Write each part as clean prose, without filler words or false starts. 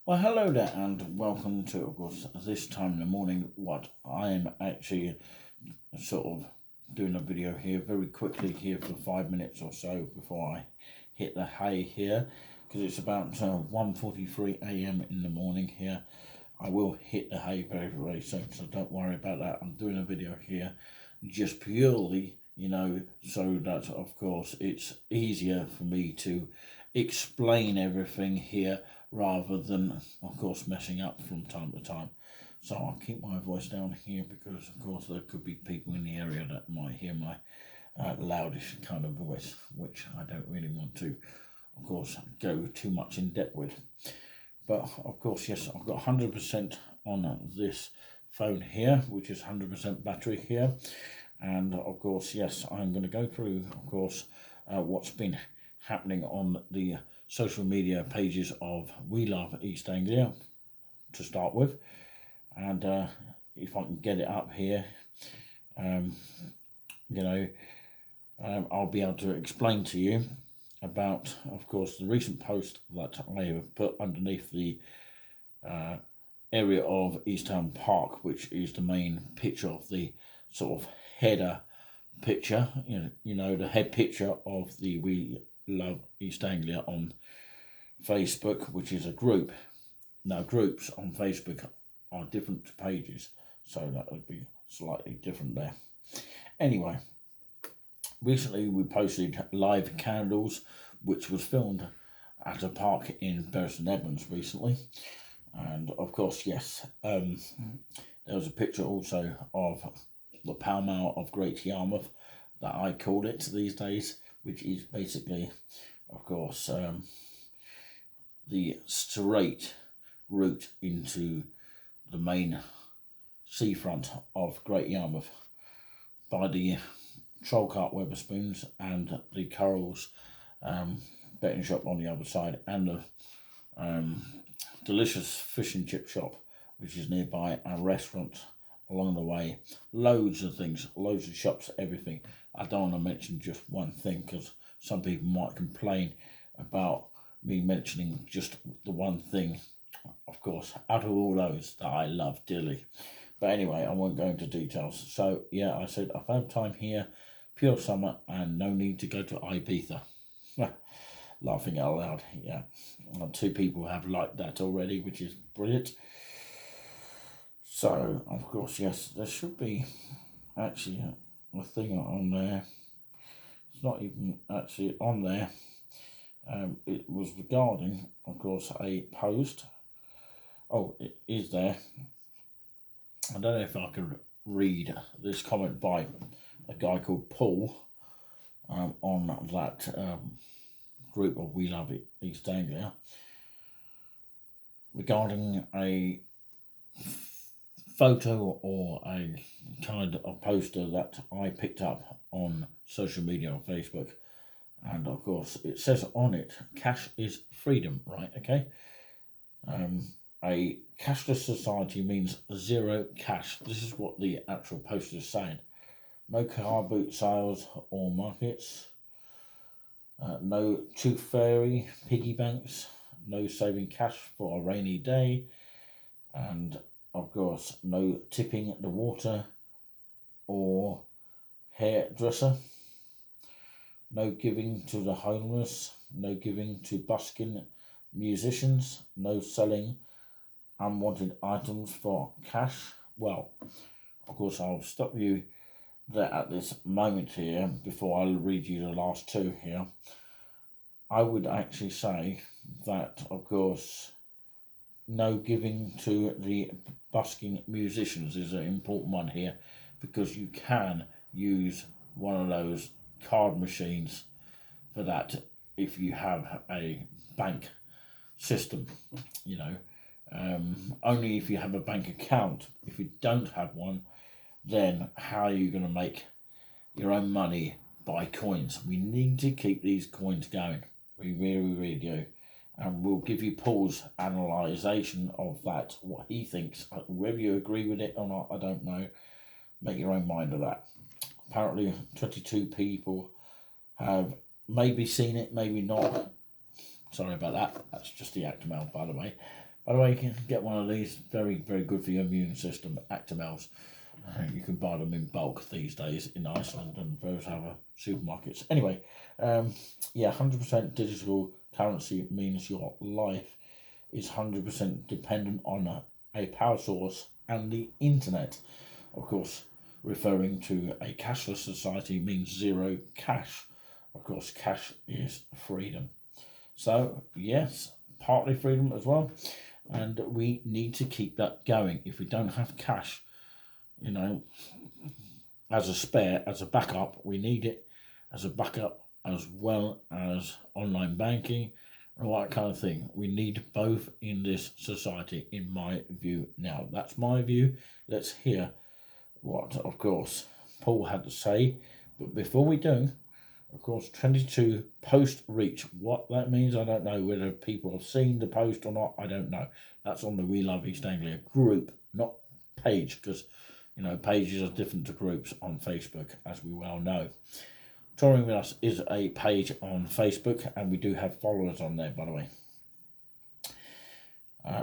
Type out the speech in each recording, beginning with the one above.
Well, hello there, and welcome to, of course, this time in the morning. What I am actually sort of doing a video here very quickly here for 5 minutes or so before I hit the hay here, because it's about 1:43 a.m. in the morning here. I will hit the hay very, very soon, so don't worry about that. I'm doing a video here just purely, so that, of course, it's easier for me to explain everything here rather than, of course, messing up from time to time. So I'll keep my voice down here because, of course, there could be people in the area that might hear my loudish kind of voice, which I don't really want to, of course, go too much in depth with. But, of course, yes, I've got 100% on this phone here, which is 100% battery here. And, of course, yes, I'm going to go through, of course, what's been happening on the social media pages of We Love East Anglia to start with, and if I can get it up here, I'll be able to explain to you about, of course, the recent post that I have put underneath the area of East Town Park, which is the main picture of the sort of header picture, the head picture of the We Love East Anglia on Facebook, which is a group. Now, groups on Facebook are different pages, so that would be slightly different there. Anyway, recently we posted live candles, which was filmed at a park in Bury-St-Edmunds recently. And of course, yes, there was a picture also of the Pall Mall of Great Yarmouth, that I call it these days, which is basically, of course, the straight route into the main seafront of Great Yarmouth by the Trollcart Weatherspoons and the Corals betting shop on the other side, and the delicious fish and chip shop, which is nearby, and restaurants along the way. Loads of things, loads of shops, everything. I don't want to mention just one thing because some people might complain about me mentioning just the one thing, of course, out of all those that I love dearly. But anyway, I won't go into details. So yeah, I said I've had time here, pure summer, and no need to go to Ibiza. Laughing out loud, yeah. 2 people have liked that already, which is brilliant. So, of course, yes, there should be actually a thing on there. It's not even actually on there. It was regarding, of course, a post. Oh, it is there. I don't know if I can read this comment by a guy called Paul on that group of We Love East Anglia regarding a photo or a kind of poster that I picked up on social media on Facebook. And of course, it says on it, cash is freedom, right? Okay. A cashless society means zero cash. This is what the actual poster is saying. No car boot sales or markets. No tooth fairy piggy banks. No saving cash for a rainy day. And of course, no tipping the water or hairdresser. No giving to the homeless, no giving to busking musicians, no selling unwanted items for cash. Well, of course, I'll stop you there at this moment here before I read you the last 2 here. I would actually say that, of course, no giving to the busking musicians is an important one here, because you can use one of those card machines for that if you have a bank system, only if you have a bank account. If you don't have one, then how are you going to make your own money by coins? We need to keep these coins going. We really, really do. And we'll give you Paul's analysation of that, what he thinks. Whether you agree with it or not, I don't know. Make your own mind of that. Apparently 22 people have maybe seen it, maybe not. Sorry about that. That's just the actor mail, by the way. By the way, you can get one of these, very, very good for your immune system, Actimels. You can buy them in bulk these days in Iceland and various other supermarkets. Anyway, yeah, 100% digital currency means your life is 100% dependent on a power source and the internet. Of course, referring to a cashless society means zero cash. Of course, cash is freedom. So, yes, partly freedom as well. And we need to keep that going. If we don't have cash, you know, as a spare, as a backup, we need it as a backup as well as online banking and all that kind of thing. We need both in this society, in my view now. That's my view. Let's hear what, of course, Paul had to say. But before we do, of course, 22 post reach. What that means, I don't know. Whether people have seen the post or not, I don't know. That's on the We Love East Anglia group, not page, because, you know, pages are different to groups on Facebook, as we well know. Touring with Us is a page on Facebook, and we do have followers on there, by the way.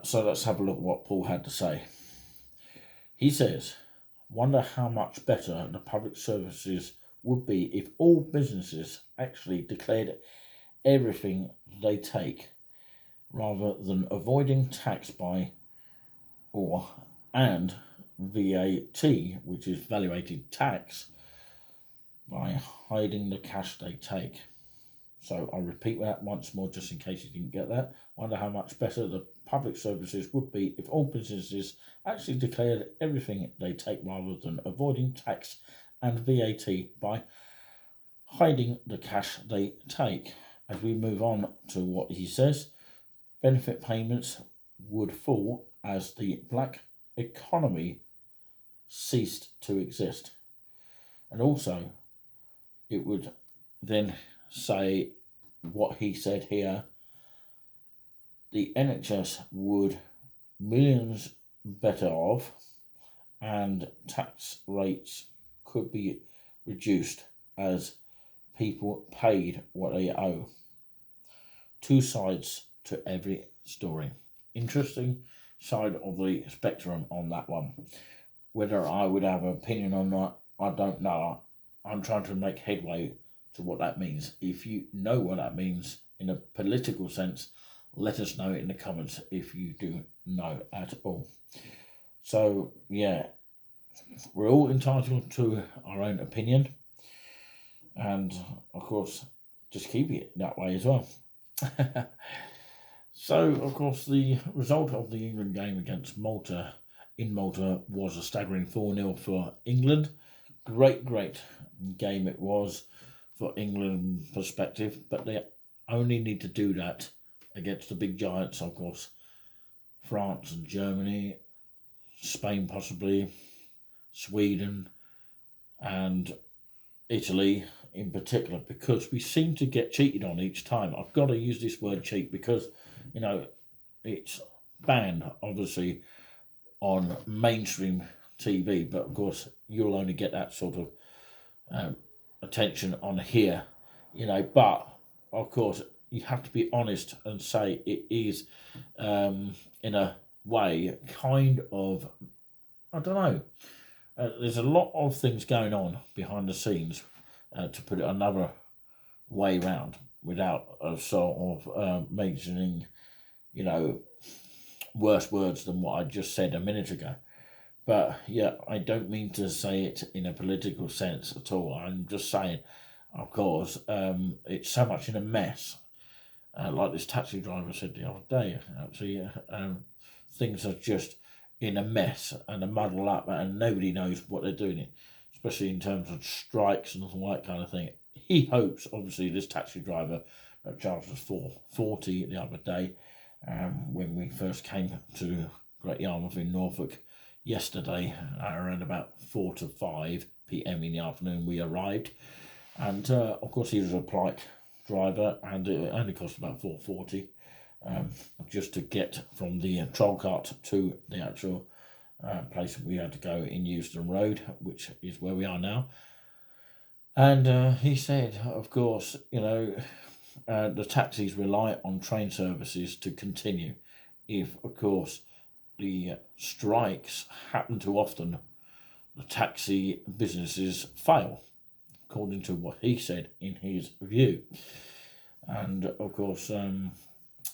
So let's have a look what Paul had to say. He says, wonder how much better the public services would be if all businesses actually declared everything they take, rather than avoiding tax and VAT, which is valuated tax, by hiding the cash they take. So I'll repeat that once more just in case you didn't get that. Wonder how much better the public services would be if all businesses actually declared everything they take rather than avoiding tax and VAT by hiding the cash they take. As we move on to what he says, benefit payments would fall as the black economy ceased to exist. And also, it would then say what he said here, the NHS would millions better off and tax rates could be reduced as people paid what they owe. Two sides to every story. Interesting side of the spectrum on that one. Whether I would have an opinion or not, I don't know. I'm trying to make headway to what that means. If you know what that means in a political sense, let us know in the comments if you do know at all. So, yeah, we're all entitled to our own opinion. And, of course, just keep it that way as well. So, of course, the result of the England game against Malta in Malta was a staggering 4-0 for England. Great game it was for England perspective, but they only need to do that against the big giants, of course, France and Germany, Spain possibly, Sweden and Italy in particular, because we seem to get cheated on each time. I've got to use this word cheat because, you know, it's banned, obviously, on mainstream TV, but of course you'll only get that sort of attention on here, you know, but of course you have to be honest and say it is in a way kind of, I don't know, there's a lot of things going on behind the scenes, to put it another way round, without a sort of mentioning, you know, worse words than what I just said a minute ago. But yeah, I don't mean to say it in a political sense at all. I'm just saying, of course, it's so much in a mess. Like this taxi driver said the other day, actually, things are just in a mess and a muddle up, and nobody knows what they're doing, especially in terms of strikes and all that kind of thing. He hopes, obviously, this taxi driver that charged us $4.40 the other day, when we first came to Great Yarmouth in Norfolk yesterday, around about 4 to 5 p.m. in the afternoon we arrived, and of course he was a polite driver, and it only cost about $4.40 just to get from the troll cart to the actual place we had to go in Euston Road, which is where we are now. And he said, of course, you know, the taxis rely on train services to continue. if, of course, the strikes happen too often, the taxi businesses fail, according to what he said in his view. And of course,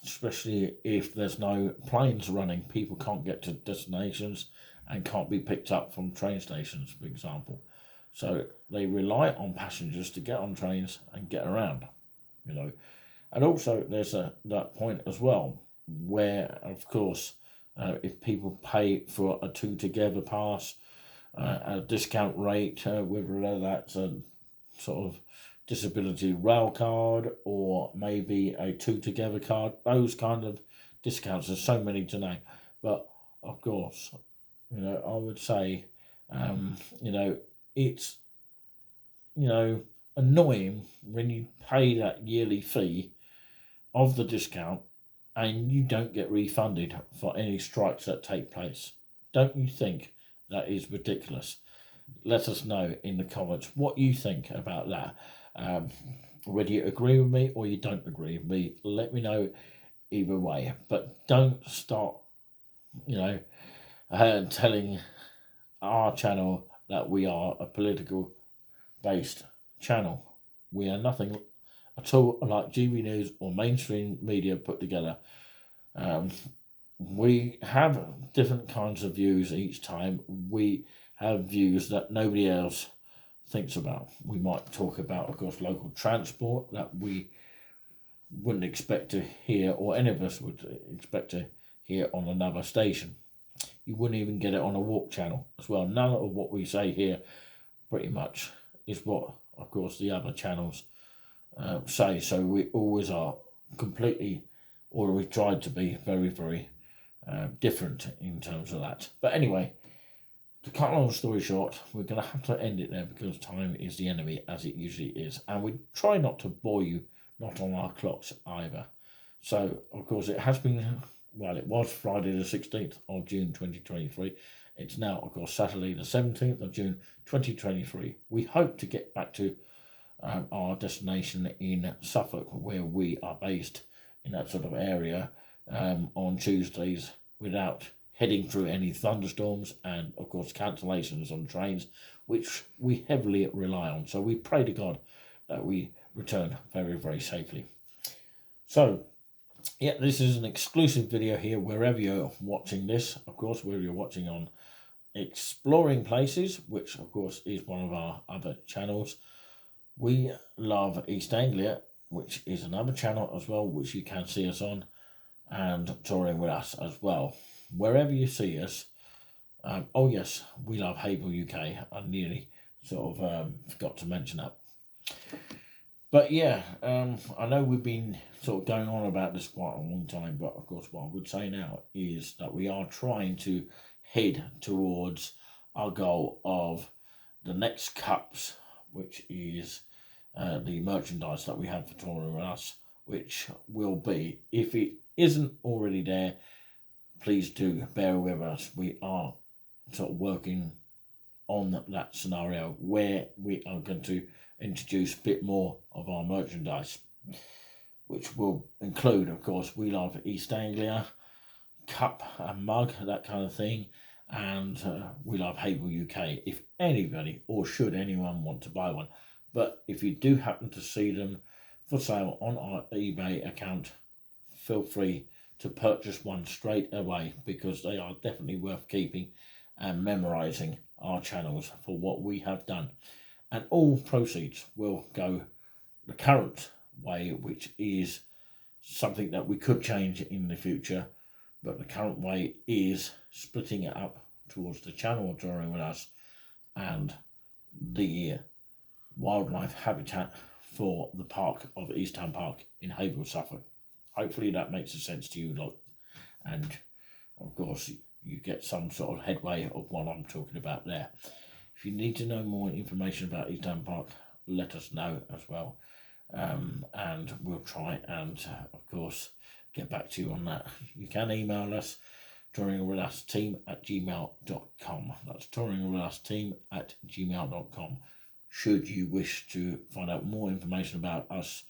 especially if there's no planes running, people can't get to destinations and can't be picked up from train stations, for example. So they rely on passengers to get on trains and get around, you know. And also there's that point as well where, of course, if people pay for a two together pass, a discount rate, whether that's a sort of disability rail card or maybe a two together card, those kind of discounts, there's so many to name. But of course, you know, I would say, you know, it's, you know, annoying when you pay that yearly fee of the discount and you don't get refunded for any strikes that take place. Don't you think that is ridiculous? Let us know in the comments what you think about that. Whether you agree with me or you don't agree with me, let me know either way. But don't start, you know, telling our channel that we are a political based channel. We are nothing at all like GB News or mainstream media put together. We have different kinds of views each time. We have views that nobody else thinks about. We might talk about, of course, local transport that we wouldn't expect to hear, or any of us would expect to hear on another station. You wouldn't even get it on a walk channel as well. None of what we say here pretty much is what, of course, the other channels say. So we always are completely, or we tried to be very, very different in terms of that. But anyway, to cut a long story short, we're going to have to end it there because time is the enemy, as it usually is. And we try not to bore you, not on our clocks either. So, of course, it has been, well, it was Friday the 16th of June 2023. It's now, of course, Saturday the 17th of June 2023. We hope to get back to our destination in Suffolk, where we are based in that sort of area on Tuesdays without heading through any thunderstorms and, of course, cancellations on trains, which we heavily rely on. So we pray to God that we return very, very safely. So, yeah, this is an exclusive video here, wherever you're watching this, of course, whether you're watching on Exploring Places, which, of course, is one of our other channels. We Love East Anglia, which is another channel as well, which you can see us on, and Touring With Us as well. Wherever you see us, oh yes, We Love Havel UK. I nearly sort of forgot to mention that. But yeah, I know we've been sort of going on about this quite a long time, but of course what I would say now is that we are trying to head towards our goal of the next cups, which is the merchandise that we have for Touring With Us, which will be, if it isn't already there, please do bear with us. We are sort of working on that scenario where we are going to introduce a bit more of our merchandise, which will include, of course, We Love East Anglia, cup and mug, that kind of thing, and We Love Havel UK, if anybody or should anyone want to buy one. But if you do happen to see them for sale on our eBay account, feel free to purchase one straight away, because they are definitely worth keeping and memorising our channels for what we have done. And all proceeds will go the current way, which is something that we could change in the future, but the current way is splitting it up towards the channel Touring With Us and the wildlife habitat for the park of East Ham Park in Havel, Suffolk. Hopefully that makes sense to you lot, and of course you get some sort of headway of what I'm talking about there. If you need to know more information about East Ham Park, let us know as well, and we'll try and of course get back to you on that. You can email us, touringwithUsteam@gmail.com. That's touringwithUsteam@gmail.com. Should you wish to find out more information about us,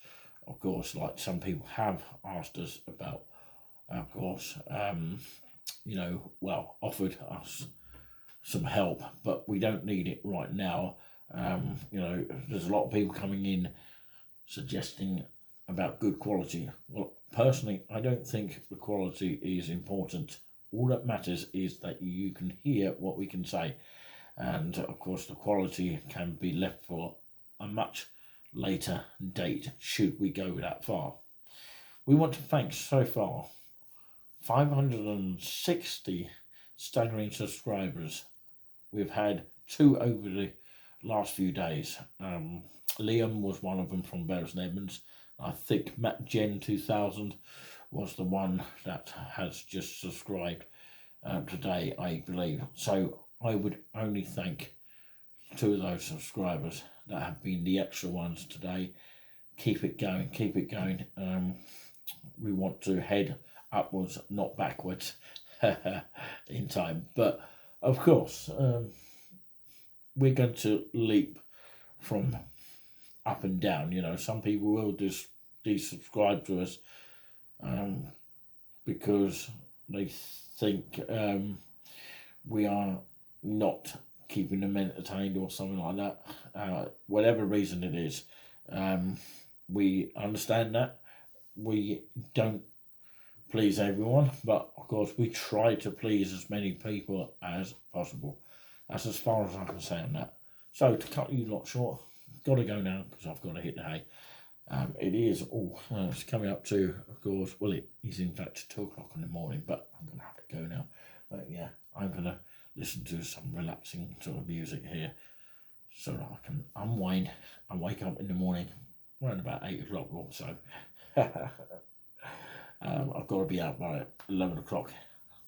of course, like some people have asked us about of course, you know, well, offered us some help, but we don't need it right now. You know, there's a lot of people coming in suggesting about good quality. Well, personally, I don't think the quality is important. All that matters is that you can hear what we can say. And of course, the quality can be left for a much later date should we go that far. We want to thank so far 560 staggering subscribers. We've had 2 over the last few days. Liam was one of them from Beres and Edmonds. I think Matt Gen 2000 was the one that has just subscribed today, I believe. So I would only thank 2 of those subscribers that have been the extra ones today. Keep it going, keep it going. We want to head upwards, not backwards in time. But of course, we're going to leap from up and down. You know, some people will just desubscribe to us because they think we are not keeping them entertained or something like that. Whatever reason it is, we understand that. We don't please everyone, but of course we try to please as many people as possible. That's as far as I can say on that. So to cut you lot short, got to go now because I've got to hit the hay. It is it's coming up to, of course, well, it is in fact 2 o'clock in the morning, but I'm going to have to go now. But yeah, I'm going to listen to some relaxing sort of music here so that I can unwind and wake up in the morning around about 8 o'clock or so. I've got to be out by 11 o'clock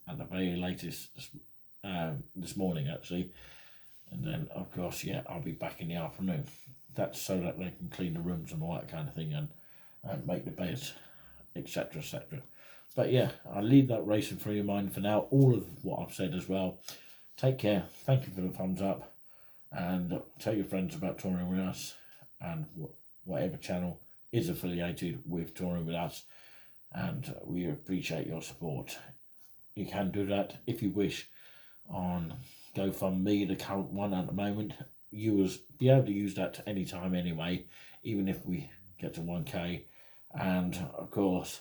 at the very latest this morning, actually. And then, of course, yeah, I'll be back in the afternoon. That's so that they can clean the rooms and all that kind of thing and make the beds, etc., etc. But yeah, I'll leave that racing through your mind for now. All of what I've said as well. Take care. Thank you for the thumbs up. And tell your friends about touring with us and whatever channel is affiliated with touring with us. And we appreciate your support. You can do that if you wish on GoFundMe, the current one at the moment. You will be able to use that any time anyway, even if we get to 1k. And of course,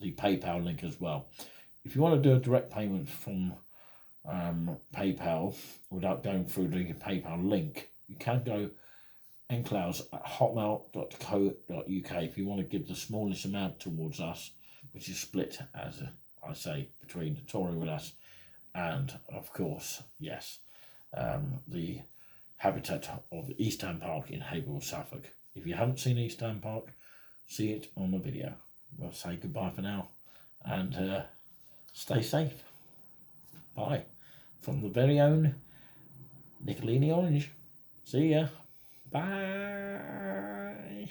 the PayPal link as well. If you want to do a direct payment from PayPal without going through the PayPal link, you can go enclaus@hotmail.co.uk if you want to give the smallest amount towards us, which is split, as I say, between touring with us and, of course, yes, the habitat of Eastham Park in Haverhill, Suffolk. If you haven't seen Eastham Park, see it on the video. We'll say goodbye for now and stay safe. Bye. From the very own Nicolini Orange. See ya. Bye.